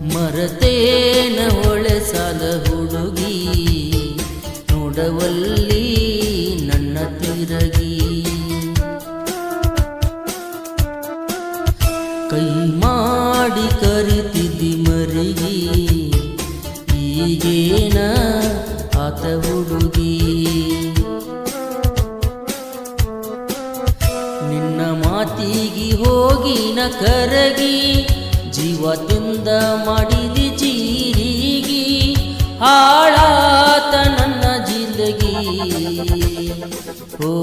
ಮರತೇನ ಹೊಳೆ ಸಾಲ ಹುಡುಗಿ ನೋಡವಲ್ಲಿ ನನ್ನ ತಿರಗಿ ಕೈ ಮಾಡಿ ಕರಿತಿದ್ದಿ ಮರಿಗಿ ಈಗೇನ ಆತ ಹುಡುಗಿ ನಿನ್ನ ಮಾತಿಗೆ ಹೋಗಿನ ಕರಗಿ ಜೀವ ತಿಂದ ಮಾಡಿದಿ ಜೀರಿಗಿ ಹಾಳಾತ ನನ್ನ ಜಿಂದಗಿ ಓ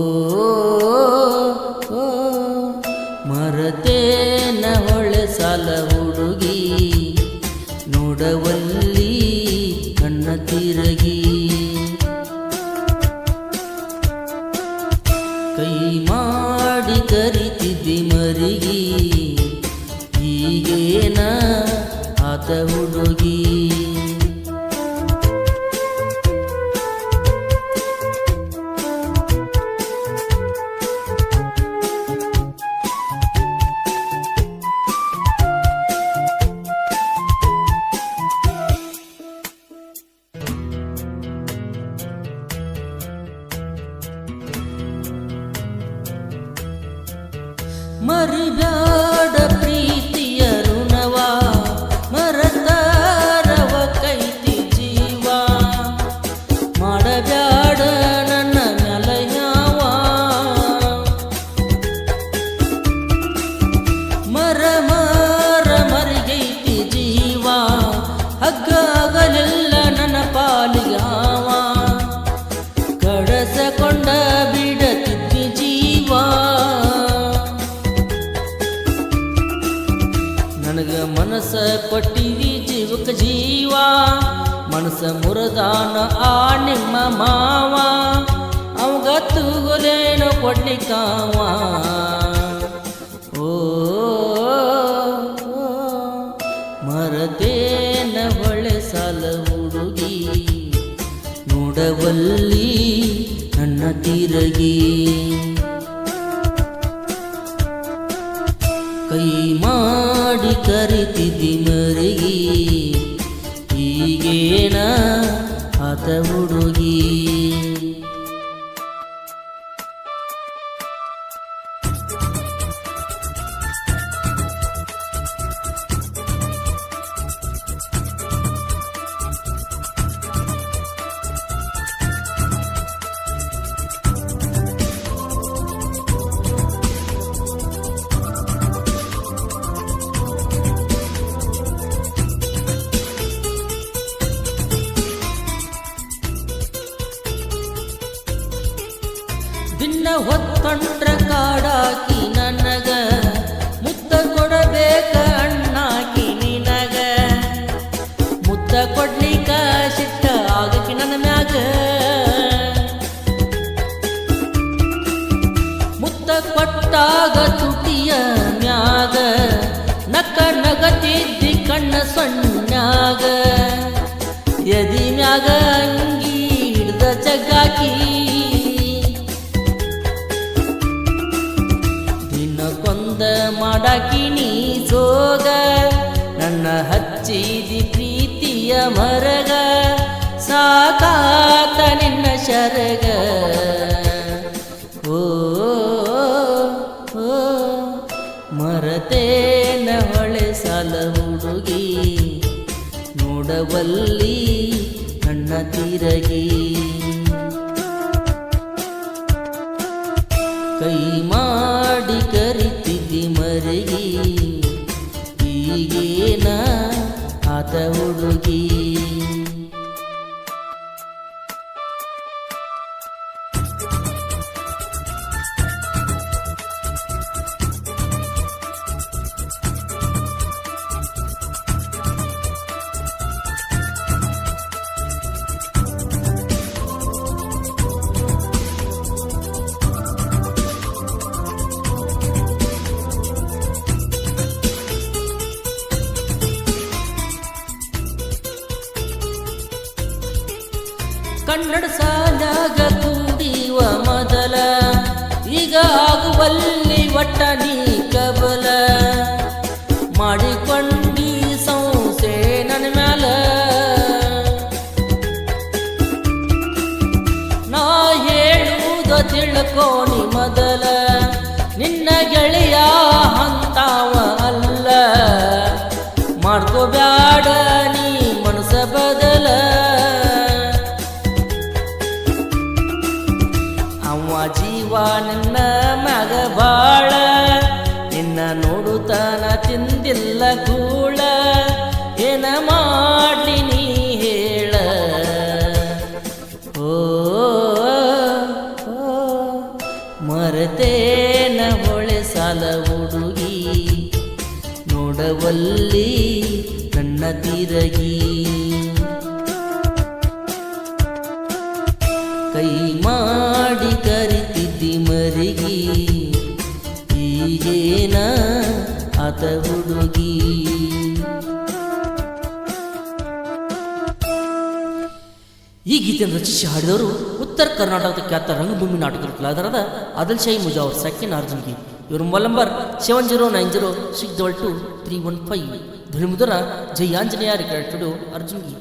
ಮರತೇನ ಹೊಳೆ ಸಾಲ ಹುಡುಗಿ ನೋಡವಲ್ಲಿ ನನ್ನ ತಿರಗಿ ಕೈ ಮಾಡಿ ಕರಿತಿದ್ದಿ ಮರಿಗಿ ಈಗೇನ ಆತ ಹುಡುಗಿ ಮರಿಬ್ಯಾಡ ಪ್ರೀತಿಯ ಋಣವ ಮರತಾರವ ಕೈತಿ ಜೀವ ಮಾಡಬ್ಯಾಡ ನನ್ನ ಮ್ಯಾಲಯಾವ ಮರಿಗೈತಿ ಜೀವ ಹಗ್ಗಾಗಲೆಲ್ಲ ನನ್ನ ಪಾಲಿಗಾವ ಕಡಸಕೊಂಡ ಬಿಡತಿದ್ದಿ ಜೀವ ನನಗ ಮನಸ್ಸ ಕೊಟ್ಟಿವಿ ಜೀವಕ ಜೀವ ಮನಸ್ಸ ಮುರದಾನ ಆ ನಿಮ್ಮ ಮಾವ ಅವಾಗ ತೂಗುಲೇನು ಕೊಡ್ಲಿಕ್ಕಾವ ಓ ಮರತೇನ ಹೊಳೆ ಸಾಲ ಹುಡುಗಿ ನೋಡವಲ್ಲಿ ನನ್ನ ತಿರಗಿ ಕೈ ಮಾಡಿ ಕರಿತಿದ್ದಿ ಮರಿಗಿ ಈಗೇನ ಆತ ಹುಡುಗಿ ದಿನ ಹೊತ್ತೊಂಡ್ರ ಕಾಡಾಕಿ ನನಗ ಮುತ್ತ ಕೊಡಬೇಕ ಅಣ್ಣಾಕಿ ನಿನಗ ಮುತ್ತ ಕೊಡ್ಲಿಕ್ಕ ಸಿಟ್ಟ ಆಗಕಿ ನನ್ನ ಮ್ಯಾಗ ಮುತ್ತ ಕೊಟ್ಟಾಗ ತುಟಿಯ ಮ್ಯಾಗ ನಗತಿದ್ದಿ ಕಣ್ಣ ಸೊನ್ಯಾಗ ಎದಿ ಮ್ಯಾಗ ಅಂಗಿ ಹಿಡ್ದ ಜಗ್ಗಾಕಿ ಕೊಂದ ಮಾಡಾಕಿ ನೀ ಸೋಗ ನನ್ನ ಹಚ್ಚಿದಿ ಪ್ರೀತಿಯ ಮರಗ ಸಾಕಾತ ನಿನ್ನ ಶರಗ ಓ ಮರತೇನ ಹೊಳೆ ಸಾಲ ಹುಡುಗಿ ನೋಡವಲ್ಲಿ ನನ್ನ ತಿರಗಿ ಕೈ ಮಾಡಿ ಕರಿತಿದ್ದಿ ಮರಿಗಿ ಈಗೇನ ಆತ ಹುಡುಗಿ ಕನ್ನಡ ಸಾಲಾಗ ಕೂಡಿವ ಮೊದಲ ಈಗ ಆಗುವಲ್ಲಿ ಒಟ್ಟ ನೀ ಕಬಲ ಮಾಡಿಕೊಂಡಿ ಸಂಸೆ ನನ್ನ ಮ್ಯಾಲ ನಾ ಹೇಳುವುದ ತಿಳ್ಕೋನಿ ಮೊದಲ ನಿನ್ನ ಗೆಳೆಯ ಅಂತಾವ ಅಲ್ಲ ಮಾಡ್ಕೋಬ್ಯಾಡ ನೀ ಮನಸ ಬದಲ ಅವ ಜೀವ ನನ್ನ ಮಗ ಬಾಳ ನಿನ್ನ ನೋಡುತ್ತಾನ ತಿಂದಿಲ್ಲ ಗೂಳ ಏನ ಮಾಡ್ಲಿ ನೀ ಹೇಳ ಓ ಮರತೇನ ಹೊಳೆ ಸಾಲ ಹುಡುಗಿ ನೋಡವಲ್ಲಿ ನನ್ನ ತಿರಗಿ ಕೈ ಮಾಡಿ ಕರಿತಿದ್ದಿ ಮರಿಗಿ ಈಗೇನ ಆತ ಹುಡುಗಿ ಈ ಗೀತೆಯನ್ನು ರಚಿಸಿ ಹಾಡಿದವರು ಉತ್ತರ ಕರ್ನಾಟಕದ ಖ್ಯಾತ ರಂಗಭೂಮಿ ನಾಟಕದ ಕಲಾವಿದರಾದ ಆದಿಲ್ ಶಾಹಿ ಮುಜಾವರ್ ಸೆಕೆಂಡ್ ಅರ್ಜುನ್ಗಿ. ಇವರ ಮೊಬೈಲ್ ನಂಬರ್ 7090622315. ಧ್ವನಿ ಮುದ್ರಣ ಜೈ ಆಂಜನೇಯ ರೆಕಾರ್ಡ್ ಸ್ಟುಡಿಯೋ ಅರ್ಜುನ್ಗಿ.